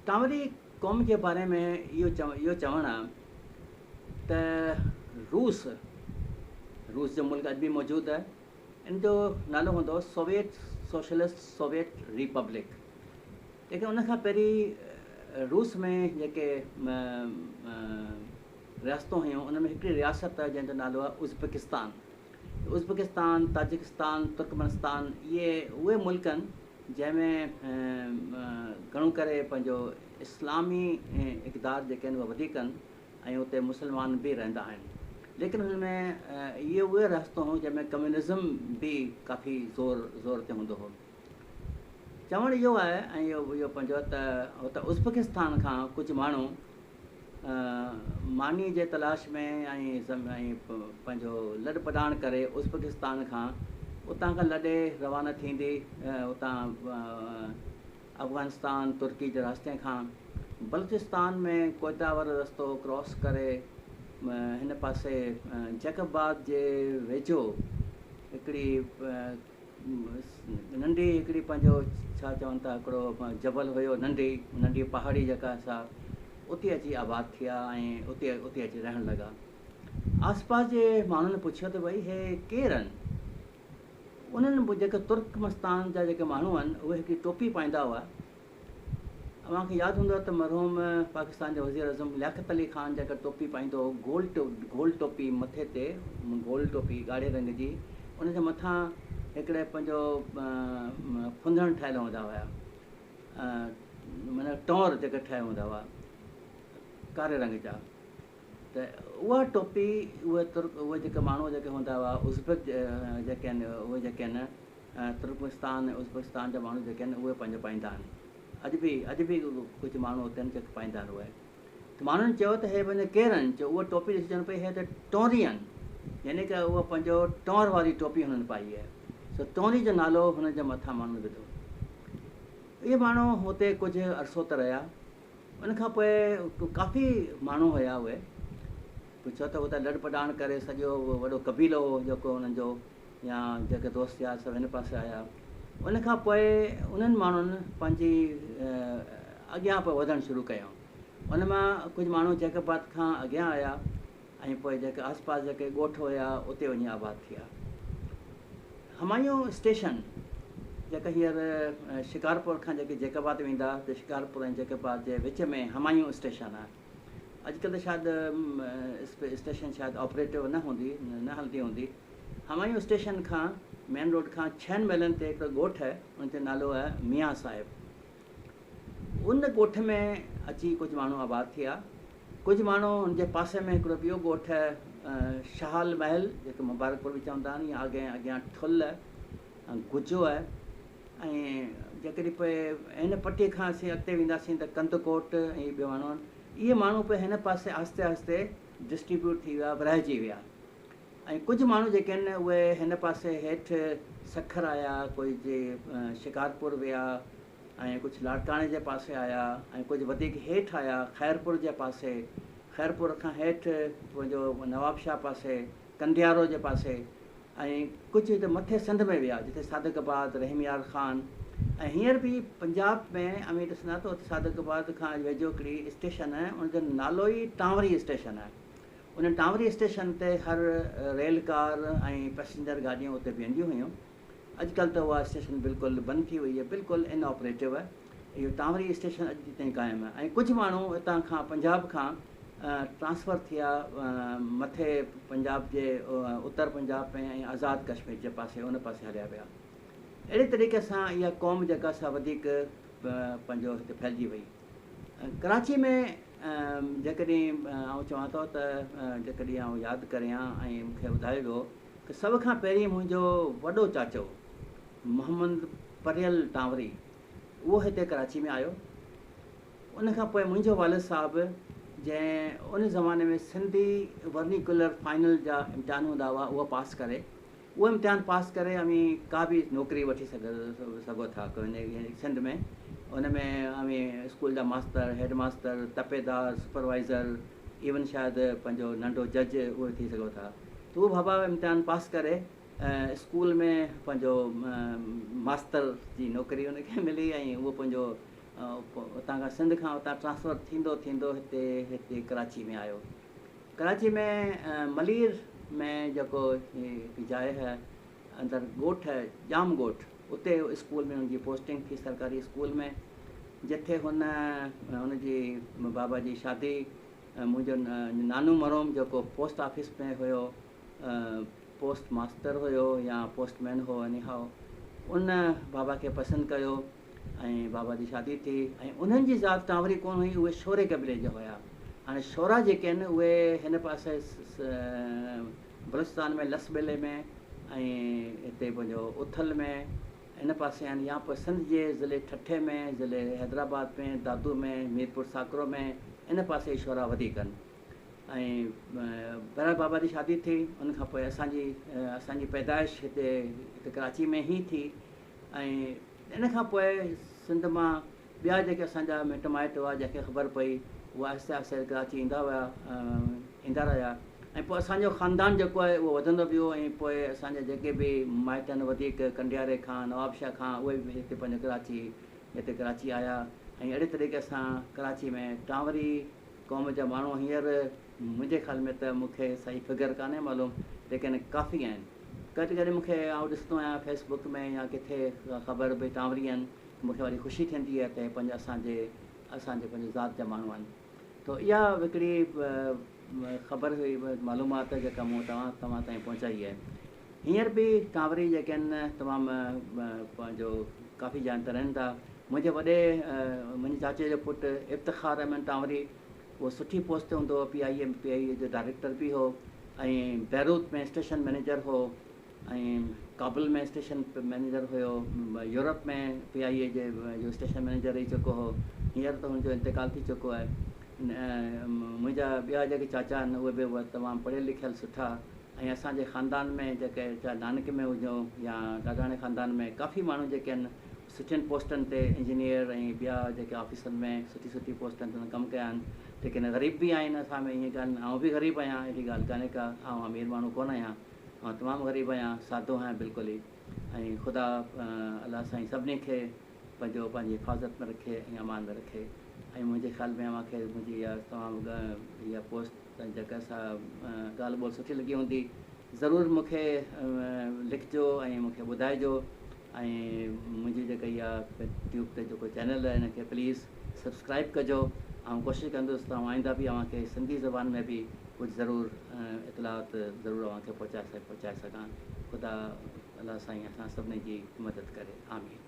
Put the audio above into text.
टावरी क़ौम के बारे में इहो चवणु आहे त रूस जो मुल्क अॼु बि मौजूदु आहे। इन जो नालो हूंदो सोशलिस्ट रिपब्लिक। लेकिन उन खां पहिरीं रूस में जेके रियासतूं हुयूं उन में हिकिड़ी रियासत आहे जंहिंजो नालो आहे उज़्बेकिस्तान, ताजिकिस्तान, तुर्कमेनिस्तान। उहे मुल्क आहिनि जंहिंमें घणो करे पंहिंजो इस्लामी इक़दार जेके आहिनि उहे वधीक आहिनि ऐं उते मुस्लमान बि रहंदा आहिनि। लेकिन हुन में उहे रियासतूं हुयूं जंहिंमें कम्युनिज़म बि काफ़ी ज़ोर ते हूंदो हो। चवणु इहो आहे ऐं इहो पंहिंजो त हुते उज़्बेकिस्तान खां कुझु माण्हू मानी जे तलाश में ऐं पंहिंजो लॾ पटाण करे उज़्बेकिस्तान खां उतां खां लॾे रवाना थींदी उतां अफ़गानिस्तान तुर्की जे रास्ते खां बलूचिस्तान में कोयटा वारो रस्तो क्रॉस करे हिन पासे जैकबाद जे वेझो हिकिड़ी नंढी हिकिड़ी पंहिंजो छा चवनि था हिकिड़ो जबल हुयो, नंढी पहाड़ी जेका सा उते अची आबाद थिया ऐं उते अची रहणु लॻा। आसपास जे माण्हुनि पुछियो त भई हे केरु आहिनि? उन्हनि जेके तुर्कमेनिस्तान जा जेके माण्हू आहिनि उहे हिकिड़ी टोपी पाईंदा हुआ। मूंखे यादि हूंदो आहे त मरहूम पाकिस्तान जो वज़ीर अज़म लियाक़त अली ख़ान जेका टोपी पाईंदो हो, गोल टोपी मथे ते, गोल टोपी ॻाढ़े रंग जी, उनजे मथां हिकिड़े पंहिंजो फुंदण ठहियल हूंदा हुआ, माना टोर जेके ठहिया हूंदा हुआ कारे रंग जा। त उहा टोपी उहे जेके माण्हू जेके हूंदा हुआ उज़्बेक जेके आहिनि उहे जेके आहिनि तुर्कमेनिस्तान उज़्बेकिस्तान जा माण्हू जेके आहिनि उहे पंहिंजो पाईंदा आहिनि। अॼु बि कुझु माण्हू हुते आहिनि जेके पाईंदा आहिनि उहे। त माण्हुनि चयो त हे पंहिंजे केरु आहिनि? चयो उहा टोपी ॾिसी चवनि पई हे त टोरी आहिनि, यानी की उहा पंहिंजो टोर वारी टोपी हुननि पाई आहे। सो टोरी जो नालो हुनजे मथां माण्हुनि विधो। इहे माण्हू हुते कुझु अरसो त रहिया। उनखां पोइ काफ़ी माण्हू हुया उहे पुछो त हुते लॾ पटाण करे सॼो वॾो कबीलो हो जेको हुननि जो, या जेके दोस्त यार सभु हिन पासे आया। उनखां पोइ उन्हनि माण्हुनि पंहिंजी अॻियां पोइ वधणु शुरू कयूं। उन मां कुझु माण्हू जैकबाद खां अॻियां आया ऐं पोइ जेके आसपास जेके ॻोठ हुया उते वञी आबाद थिया। हमायूं स्टेशन जेका हींअर शिकारपुर खां जेके जैकबाद वेंदा त शिकारपुर ऐं जैकबाद जे विच में हमायूं स्टेशन आहे। अॼुकल्ह त शायदि स्टेशन शायदि ऑपरेटिव न हलंदी हूंदी। हमायूं स्टेशन खां मेन रोड खां 6 मीलनि ते हिकिड़ो ॻोठु आहे, उनजो नालो आहे मियां साहिब। उन ॻोठ में अची कुझु माण्हू आबाद थिया। कुझु माण्हू हुनजे पासे में हिकिड़ो ॿियो ॻोठु आहे शहाल महल जेके मुबारकपुर बि चवंदा आहिनि, या अॻियां ठुल गुजो आहे। ऐं जेकॾहिं पोइ हिन पटीअ खां असीं अॻिते वेंदासीं त कंदकोट ऐं ॿियो माण्हू आहिनि। इहे माण्हू पोइ हिन पासे आहिस्ते आहिस्ते डिस्ट्रीब्यूट थी विया, विरहाइजी विया। ऐं कुझु माण्हू जेके आहिनि उहे हिन पासे हेठि सखर आया, कोई जे शिकारपुर विया ऐं कुझु लाड़काणे जे पासे आया ऐं कुझु वधीक हेठि आया ख़ैरपुर जे पासे, ख़ैरपुर खां हेठि पंहिंजो नवाबशाह पासे, कंडियारो जे पासे, ऐं कुझु हिते मथे सिंध में विया जिते सादिक़ाबाद, रहीमयार ख़ान। ऐं हींअर बि पंजाब में अमी ॾिसंदा त सादिक़ाबाद खां वेझो हिकिड़ी स्टेशन आहे, उनजो नालो ई टांवरी स्टेशन आहे। उन टांवरी स्टेशन ते हर रेल कार ऐं पैसेंजर गाॾियूं उते बीहंदियूं हुयूं। अॼुकल्ह त उहा स्टेशन बिल्कुलु बंदि थी वई आहे, बिल्कुलु इनऑपरेटिव आहे। इहो टांवरी स्टेशन अॼु ताईं क़ाइमु आहे। ऐं कुझु माण्हू हितां खां पंजाब खां ट्रांसफ़र थिया मथे पंजाब जे उत्तर पंजाब में ऐं आज़ाद कश्मीर जे पासे, उन पासे हलिया विया। अहिड़े तरीक़े सां इहा क़ौम जेका सा वधीक पंहिंजो हिते फैलिजी वई। कराची में जेकॾहिं आउं चवां थो त जेकॾहिं आउं यादि करियां ऐं मूंखे ॿुधायो वियो कि सभ खां पहिरीं मुंहिंजो वॾो चाचो मोहम्मद परियल टांवरी उहो हिते कराची में आयो। उनखां पोइ मुंहिंजो वालिद साहिबु जंहिं उन ज़माने में सिंधी वर्नीकुलर फाइनल जा इम्तिहान हूंदा हुआ उहो पास करे, उहो इम्तिहान पास करे अमी का बि नौकिरी वठी सघो था सिंध में। उन में अमी स्कूल जा मास्तर, हेड मास्तर, तपेदार, सुपरवाइज़र, इवन शायदि पंहिंजो नंढो जज उहे थी सघो था। त उहो बाबा इम्तिहान पास करे स्कूल में पंहिंजो मास्तर जी नौकिरी उनखे मिली ऐं उहो पंहिंजो उतां खां सिंध खां उतां ट्रांसफ़र थींदो थींदो हिते कराची में आयो। कराची में मलीर में जेको हिकु जाइ है अंदरि ॻोठ है जाम ॻोठ, उते स्कूल में हुनजी पोस्टिंग थी सरकारी स्कूल में, जिथे हुनजी बाबा जी शादी मुंहिंजो नानू मरोम जेको पोस्ट ऑफिस में हुयो, पोस्ट मास्टर हुयो या पोस्टमैन हो, एनी हाउ उन बाबा खे पसंदि कयो ऐं बाबा जी शादी थी। ऐं उन्हनि जी ज़ात टांवरी कोन हुई, उहे शोरे क़बीले जा हुया। हाणे शोरा जेके आहिनि उहे हिन पासे बलूचिस्तान में लसबेले में ऐं हिते पंहिंजो उथल में इन पासे आहिनि, या पोइ सिंध जे ज़िले ठठे में, ज़िले हैदराबाद में, दादू में, मीरपुर साकरो में, इन पासे शोरा वधीक आहिनि। ऐं बहरहाल बाबा जी शादी थी, उन खां पोइ असांजी पैदाइश हिते कराची में ई थी। ऐं इन खां पोइ सिंध मां ॿिया जेके असांजा मिट माइट हुआ जंहिंखे ख़बर पई उहा आहिस्ते आहिस्ते कराची ईंदा रहिया। ऐं पोइ असांजो ख़ानदान जेको आहे उहो वधंदो वियो। ऐं पोइ असांजा जेके बि माइट आहिनि वधीक कंडियारे खां, नवाबशाह खां, उहे बि हिते कराची आया। ऐं अहिड़े तरीक़े सां कराची में टांवरी क़ौम जा माण्हू हींअर मुंहिंजे ख़्याल में त मूंखे सही फिगर कान्हे मालूम, लेकिन काफ़ी आहिनि। कॾहिं कॾहिं मूंखे आउं ॾिसंदो आहियां फेसबुक में या किथे ख़बर भई टांवरी आहिनि, मूंखे वरी ख़ुशी थींदी आहे त पंहिंजे असांजे पंहिंजे ज़ात जा माण्हू आहिनि। तो इहा हिकिड़ी ख़बर हुई, मालूमात जेका मूं तव्हां ताईं पहुचाई आहे। हींअर बि टांवरी जेके आहिनि तमामु पंहिंजो काफ़ी ॼाण त रहनि था। मुंहिंजे चाचे जो पुटु इफ़्तिखार अहमद टांवरी, उहो सुठी पोस्ट ते हूंदो हो, PIA जो डायरेक्टर बि हो, ऐं बैरूत में स्टेशन मैनेजर हो, ऐं काबुल में स्टेशन मैनेजर हुयो, यूरोप में PIA जो स्टेशन मैनेजर रही चुको हो। हींअर त हुनजो इंतकाल थी चुको आहे। मुंहिंजा ॿिया जेके चाचा आहिनि उहे बि तमामु पढ़ियल लिखियल सुठा। ऐं असांजे ख़ानदान में जेके चाहे नानके में हुजूं या ॾाॾाणे ख़ानदान में काफ़ी माण्हू जेके आहिनि सुठियुनि पोस्टनि ते इंजीनियर ऐं ॿिया जेके ऑफिसनि में सुठी पोस्टनि ते कमु कया आहिनि। लेकिन ग़रीब बि आहिनि असां में, ईअं ॻाल्हि आउं बि ग़रीब आहियां, अहिड़ी ॻाल्हि कान्हे का, आउं अमीर माण्हू कोन आहियां, मां तमामु ग़रीब आहियां, सादो आहियां बिल्कुलु ई। ऐं ख़ुदा अलाह साईं सभिनी खे पंहिंजी हिफ़ाज़त में रखे ऐं अमान में रखे। ऐं मुंहिंजे ख़्याल में मुंहिंजी इहा तमामु इहा पोस्ट जेका सा ॻाल्हि ॿोल सुठी लॻी हूंदी, ज़रूरु मूंखे लिखिजो ऐं मूंखे ॿुधाइजो। ऐं मुंहिंजी जेका इहा यूट्यूब ते जेको चैनल आहे हिनखे प्लीज़ सब्सक्राइब कजो। ऐं कोशिशि कंदुसि त आईंदा बि तव्हांखे सिंधी ज़बान में बि कुझु ज़रूरु इतलात ज़रूरु तव्हांखे पहुचाए सघां। ख़ुदा अलाह साईं असां सभिनी जी मदद करे। आमीन।